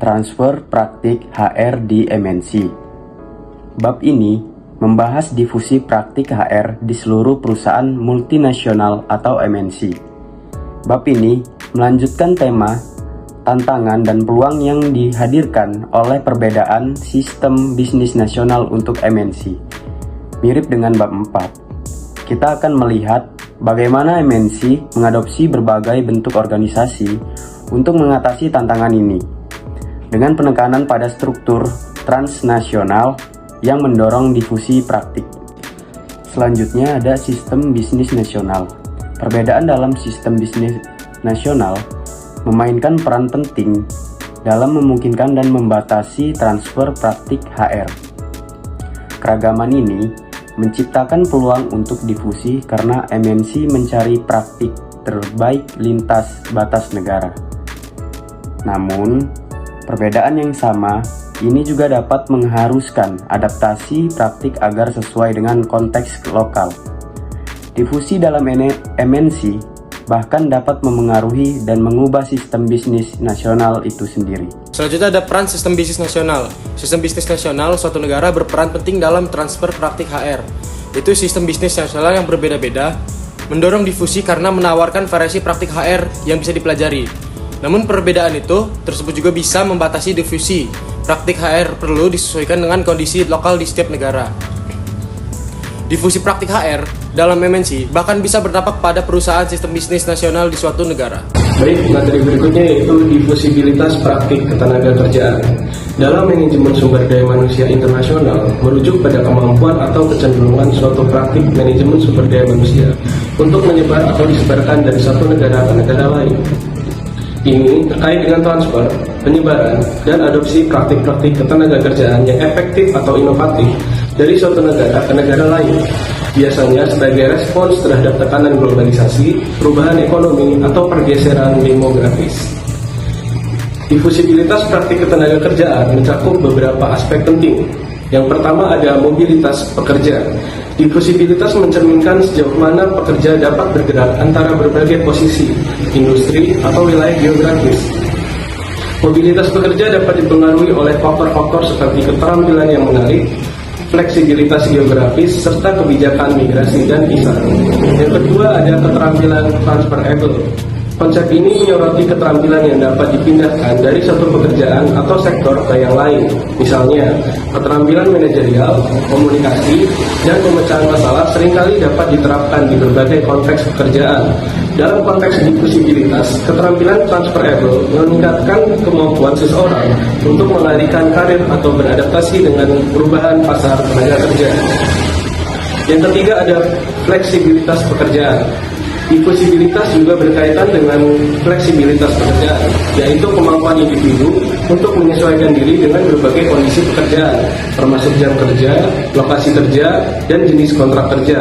transfer praktik HR di MNC. Bab ini membahas difusi praktik HR di seluruh perusahaan multinasional atau MNC. Bab ini melanjutkan tema tantangan dan peluang yang dihadirkan oleh perbedaan sistem bisnis nasional untuk MNC. Mirip dengan bab 4, kita akan melihat bagaimana MNC mengadopsi berbagai bentuk organisasi untuk mengatasi tantangan ini, dengan penekanan pada struktur transnasional yang mendorong difusi praktik. Selanjutnya ada sistem bisnis nasional. Perbedaan dalam sistem bisnis nasional memainkan peran penting dalam memungkinkan dan membatasi transfer praktik HR. Keragaman ini menciptakan peluang untuk difusi karena MNC mencari praktik terbaik lintas batas negara. Namun, perbedaan yang sama ini juga dapat mengharuskan adaptasi praktik agar sesuai dengan konteks lokal. Difusi dalam MNC bahkan dapat memengaruhi dan mengubah sistem bisnis nasional itu sendiri. Selanjutnya ada peran sistem bisnis nasional. Sistem bisnis nasional suatu negara berperan penting dalam transfer praktik HR. Itu sistem bisnis nasional yang berbeda-beda, mendorong difusi karena menawarkan variasi praktik HR yang bisa dipelajari. Namun perbedaan itu tersebut juga bisa membatasi difusi. Praktik HR perlu disesuaikan dengan kondisi lokal di setiap negara. Difusi praktik HR dalam MNC bahkan bisa berdampak pada perusahaan sistem bisnis nasional di suatu negara. Baik, materi berikutnya yaitu difusibilitas praktik ketenagakerjaan. Dalam manajemen sumber daya manusia internasional, merujuk pada kemampuan atau kecenderungan suatu praktik manajemen sumber daya manusia untuk menyebar atau disebarkan dari satu negara ke negara lain. Ini terkait dengan transfer, penyebaran, dan adopsi praktik-praktik ketenagakerjaan yang efektif atau inovatif dari suatu negara ke negara lain, biasanya sebagai respons terhadap tekanan globalisasi, perubahan ekonomi, atau pergeseran demografis. Difusibilitas praktik ketenagakerjaan mencakup beberapa aspek penting. Yang pertama ada mobilitas pekerja. Difusibilitas mencerminkan sejauh mana pekerja dapat bergerak antara berbagai posisi, industri, atau wilayah geografis. Mobilitas pekerja dapat dipengaruhi oleh faktor-faktor seperti keterampilan yang menarik, fleksibilitas geografis, serta kebijakan migrasi dan visa. Yang kedua ada keterampilan transferable. Konsep ini menyoroti keterampilan yang dapat dipindahkan dari satu pekerjaan atau sektor ke yang lain. Misalnya, keterampilan manajerial, komunikasi, dan pemecahan masalah seringkali dapat diterapkan di berbagai konteks pekerjaan. Dalam konteks difusibilitas, keterampilan transferable meningkatkan kemampuan seseorang untuk melarikan karir atau beradaptasi dengan perubahan pasar tenaga kerja. Yang ketiga ada fleksibilitas pekerjaan. Difusibilitas juga berkaitan dengan fleksibilitas pekerjaan, yaitu kemampuan individu untuk menyesuaikan diri dengan berbagai kondisi pekerjaan, termasuk jam kerja, lokasi kerja, dan jenis kontrak kerja.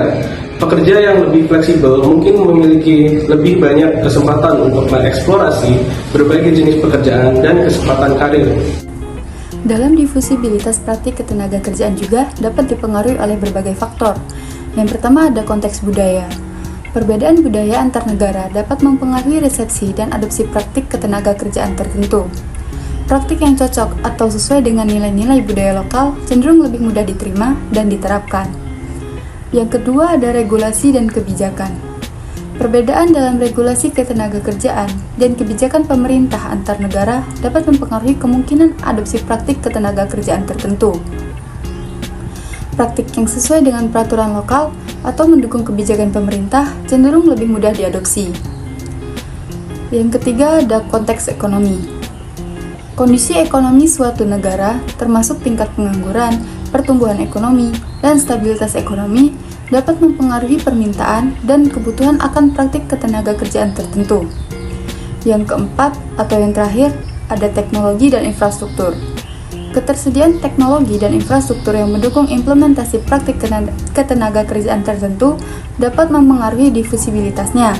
Pekerja yang lebih fleksibel mungkin memiliki lebih banyak kesempatan untuk mengeksplorasi berbagai jenis pekerjaan dan kesempatan karir. Dalam difusibilitas praktik ketenagakerjaan juga dapat dipengaruhi oleh berbagai faktor. Yang pertama ada konteks budaya. Perbedaan budaya antar negara dapat mempengaruhi resepsi dan adopsi praktik ketenagakerjaan tertentu. Praktik yang cocok atau sesuai dengan nilai-nilai budaya lokal cenderung lebih mudah diterima dan diterapkan. Yang kedua ada regulasi dan kebijakan. Perbedaan dalam regulasi ketenagakerjaan dan kebijakan pemerintah antar negara dapat mempengaruhi kemungkinan adopsi praktik ketenagakerjaan tertentu. Praktik yang sesuai dengan peraturan lokal atau mendukung kebijakan pemerintah cenderung lebih mudah diadopsi. Yang ketiga ada konteks ekonomi. Kondisi ekonomi suatu negara, termasuk tingkat pengangguran, pertumbuhan ekonomi, dan stabilitas ekonomi, dapat mempengaruhi permintaan dan kebutuhan akan praktik ketenagakerjaan tertentu. Yang keempat atau yang terakhir ada teknologi dan infrastruktur. Ketersediaan teknologi dan infrastruktur yang mendukung implementasi praktik ketenagakerjaan tertentu dapat mempengaruhi difusibilitasnya.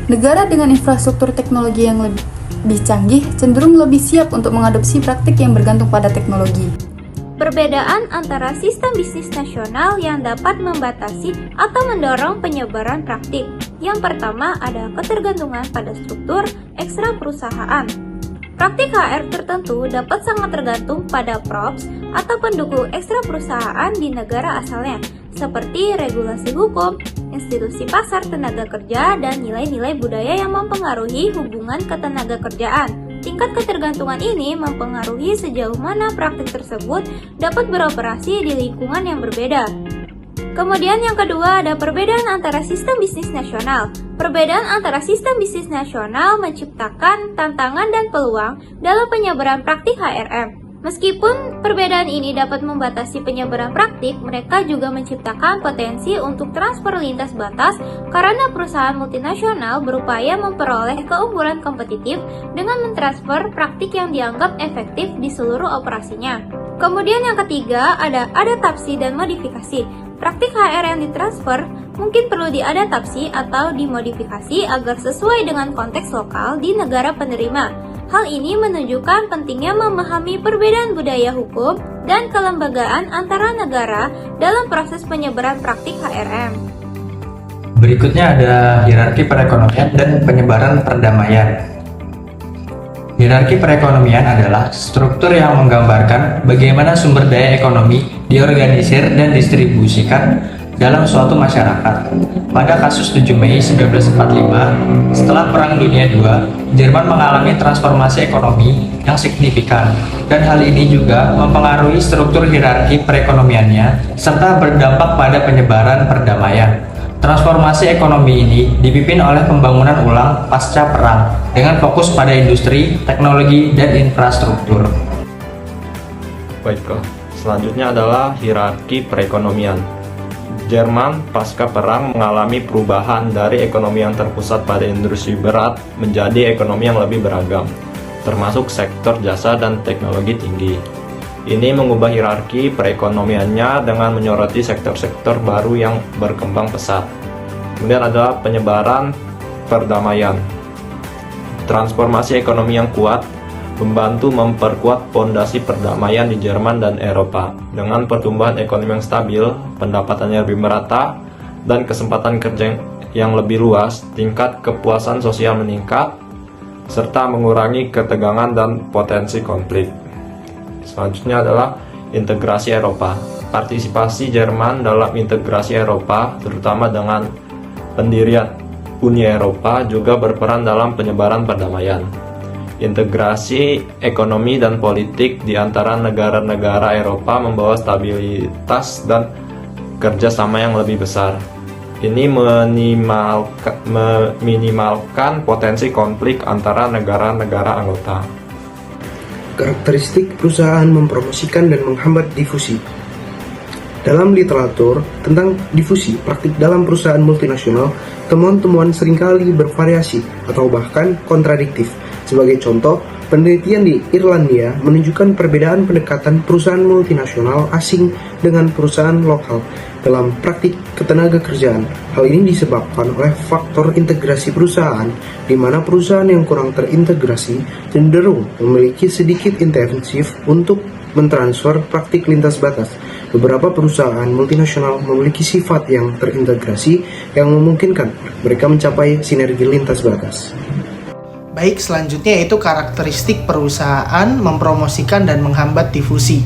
Negara dengan infrastruktur teknologi yang lebih canggih cenderung lebih siap untuk mengadopsi praktik yang bergantung pada teknologi. Perbedaan antara sistem bisnis nasional yang dapat membatasi atau mendorong penyebaran praktik. Yang pertama ada ketergantungan pada struktur ekstra perusahaan. Praktik HR tertentu dapat sangat tergantung pada props atau pendukung ekstra perusahaan di negara asalnya, seperti regulasi hukum, institusi pasar tenaga kerja, dan nilai-nilai budaya yang mempengaruhi hubungan ketenagakerjaan. Tingkat ketergantungan ini mempengaruhi sejauh mana praktik tersebut dapat beroperasi di lingkungan yang berbeda. Kemudian yang kedua ada perbedaan antara sistem bisnis nasional. Perbedaan antara sistem bisnis nasional menciptakan tantangan dan peluang dalam penyebaran praktik HRM. Meskipun perbedaan ini dapat membatasi penyebaran praktik, mereka juga menciptakan potensi untuk transfer lintas batas karena perusahaan multinasional berupaya memperoleh keunggulan kompetitif dengan mentransfer praktik yang dianggap efektif di seluruh operasinya. Kemudian yang ketiga ada adaptasi dan modifikasi. Praktik HR yang ditransfer mungkin perlu diadaptasi atau dimodifikasi agar sesuai dengan konteks lokal di negara penerima. Hal ini menunjukkan pentingnya memahami perbedaan budaya hukum dan kelembagaan antara negara dalam proses penyebaran praktik HRM. Berikutnya ada hierarki perekonomian dan penyebaran perdamaian. Hierarki perekonomian adalah struktur yang menggambarkan bagaimana sumber daya ekonomi diorganisir dan distribusikan dalam suatu masyarakat. Pada kasus 7 Mei 1945, setelah Perang Dunia II, Jerman mengalami transformasi ekonomi yang signifikan, dan hal ini juga mempengaruhi struktur hierarki perekonomiannya serta berdampak pada penyebaran perdamaian. Transformasi ekonomi ini dipimpin oleh pembangunan ulang pasca perang dengan fokus pada industri, teknologi, dan infrastruktur. Baiklah, selanjutnya adalah hierarki perekonomian. Jerman pasca perang mengalami perubahan dari ekonomi yang terpusat pada industri berat menjadi ekonomi yang lebih beragam, termasuk sektor jasa dan teknologi tinggi. Ini mengubah hierarki perekonomiannya dengan menyoroti sektor-sektor baru yang berkembang pesat. Kemudian ada penyebaran perdamaian. Transformasi ekonomi yang kuat membantu memperkuat fondasi perdamaian di Jerman dan Eropa. Dengan pertumbuhan ekonomi yang stabil, pendapatannya lebih merata, dan kesempatan kerja yang lebih luas, tingkat kepuasan sosial meningkat, serta mengurangi ketegangan dan potensi konflik. Selanjutnya adalah integrasi Eropa. Partisipasi Jerman dalam integrasi Eropa, terutama dengan pendirian Uni Eropa, juga berperan dalam penyebaran perdamaian. Integrasi ekonomi dan politik di antara negara-negara Eropa membawa stabilitas dan kerjasama yang lebih besar. Ini meminimalkan potensi konflik antara negara-negara anggota. Karakteristik perusahaan mempromosikan dan menghambat difusi. Dalam literatur tentang difusi praktik dalam perusahaan multinasional, temuan-temuan seringkali bervariasi atau bahkan kontradiktif. Sebagai contoh, penelitian di Irlandia menunjukkan perbedaan pendekatan perusahaan multinasional asing dengan perusahaan lokal dalam praktik ketenagakerjaan. Hal ini disebabkan oleh faktor integrasi perusahaan, di mana perusahaan yang kurang terintegrasi cenderung memiliki sedikit intensif untuk mentransfer praktik lintas batas. Beberapa perusahaan multinasional memiliki sifat yang terintegrasi yang memungkinkan mereka mencapai sinergi lintas batas. Baik, selanjutnya yaitu karakteristik perusahaan mempromosikan dan menghambat difusi.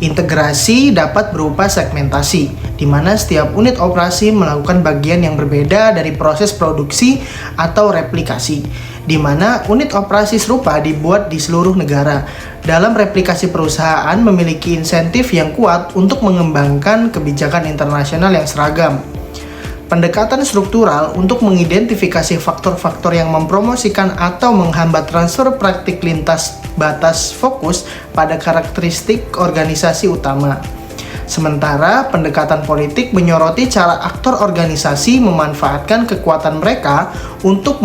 Integrasi dapat berupa segmentasi, di mana setiap unit operasi melakukan bagian yang berbeda dari proses produksi atau replikasi, di mana unit operasi serupa dibuat di seluruh negara. Dalam replikasi, perusahaan memiliki insentif yang kuat untuk mengembangkan kebijakan internasional yang seragam. Pendekatan struktural untuk mengidentifikasi faktor-faktor yang mempromosikan atau menghambat transfer praktik lintas batas fokus pada karakteristik organisasi utama. Sementara pendekatan politik menyoroti cara aktor organisasi memanfaatkan kekuatan mereka untuk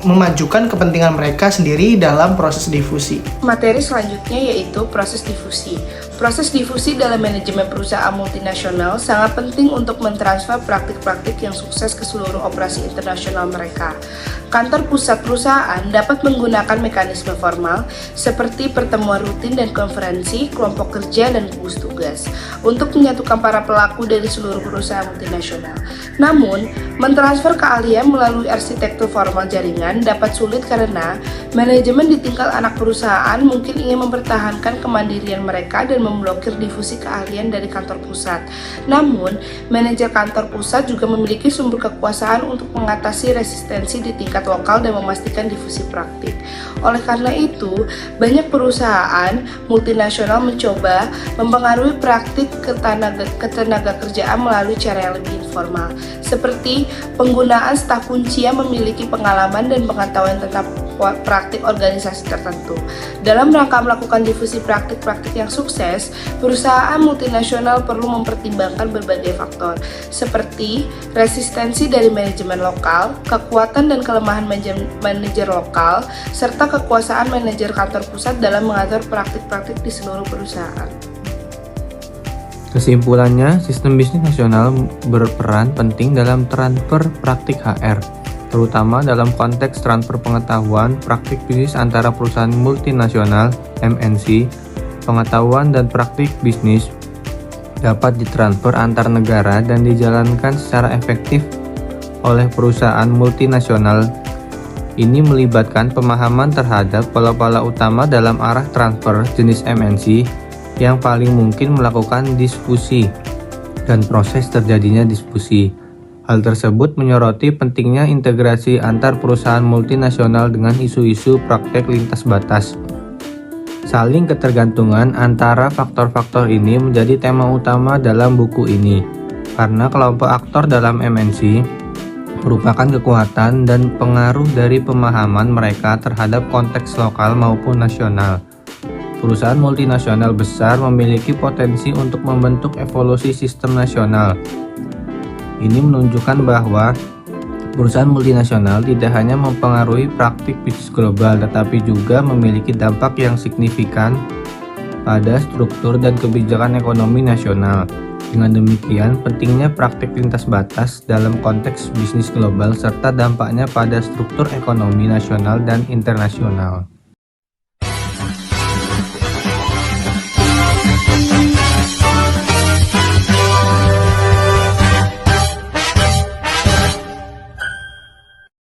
memajukan kepentingan mereka sendiri dalam proses difusi. Materi selanjutnya yaitu proses difusi. Proses difusi dalam manajemen perusahaan multinasional sangat penting untuk mentransfer praktik-praktik yang sukses ke seluruh operasi internasional mereka. Kantor pusat perusahaan dapat menggunakan mekanisme formal seperti pertemuan rutin dan konferensi, kelompok kerja, dan gugus tugas untuk menyatukan para pelaku dari seluruh perusahaan multinasional. Namun, mentransfer keahlian melalui arsitektur formal jaringan dapat sulit karena manajemen di tingkat anak perusahaan mungkin ingin mempertahankan kemandirian mereka dan memblokir difusi keahlian dari kantor pusat. Namun, manajer kantor pusat juga memiliki sumber kekuasaan untuk mengatasi resistensi di tingkat lokal dan memastikan difusi praktik. Oleh karena itu, banyak perusahaan multinasional mencoba mempengaruhi praktik ketenaga kerjaan melalui cara yang lebih informal, seperti penggunaan staf kunci yang memiliki pengalaman dan pengetahuan tentang praktik organisasi tertentu. Dalam rangka melakukan difusi praktik-praktik yang sukses, perusahaan multinasional perlu mempertimbangkan berbagai faktor, seperti resistensi dari manajemen lokal, kekuatan dan kelemahan manajer lokal, serta kekuasaan manajer kantor pusat dalam mengatur praktik-praktik di seluruh perusahaan. Kesimpulannya, sistem bisnis nasional berperan penting dalam transfer praktik HR, terutama dalam konteks transfer pengetahuan praktik bisnis antara perusahaan multinasional (MNC). Pengetahuan dan praktik bisnis dapat ditransfer antar negara dan dijalankan secara efektif oleh perusahaan multinasional. Ini melibatkan pemahaman terhadap pola-pola utama dalam arah transfer jenis MNC yang paling mungkin melakukan diskusi dan proses terjadinya diskusi. Hal tersebut menyoroti pentingnya integrasi antar perusahaan multinasional dengan isu-isu praktek lintas batas. Saling ketergantungan antara faktor-faktor ini menjadi tema utama dalam buku ini, karena kelompok aktor dalam MNC merupakan kekuatan dan pengaruh dari pemahaman mereka terhadap konteks lokal maupun nasional. Perusahaan multinasional besar memiliki potensi untuk membentuk evolusi sistem nasional. Ini menunjukkan bahwa perusahaan multinasional tidak hanya mempengaruhi praktik bisnis global, tetapi juga memiliki dampak yang signifikan pada struktur dan kebijakan ekonomi nasional. Dengan demikian, pentingnya praktik lintas batas dalam konteks bisnis global serta dampaknya pada struktur ekonomi nasional dan internasional.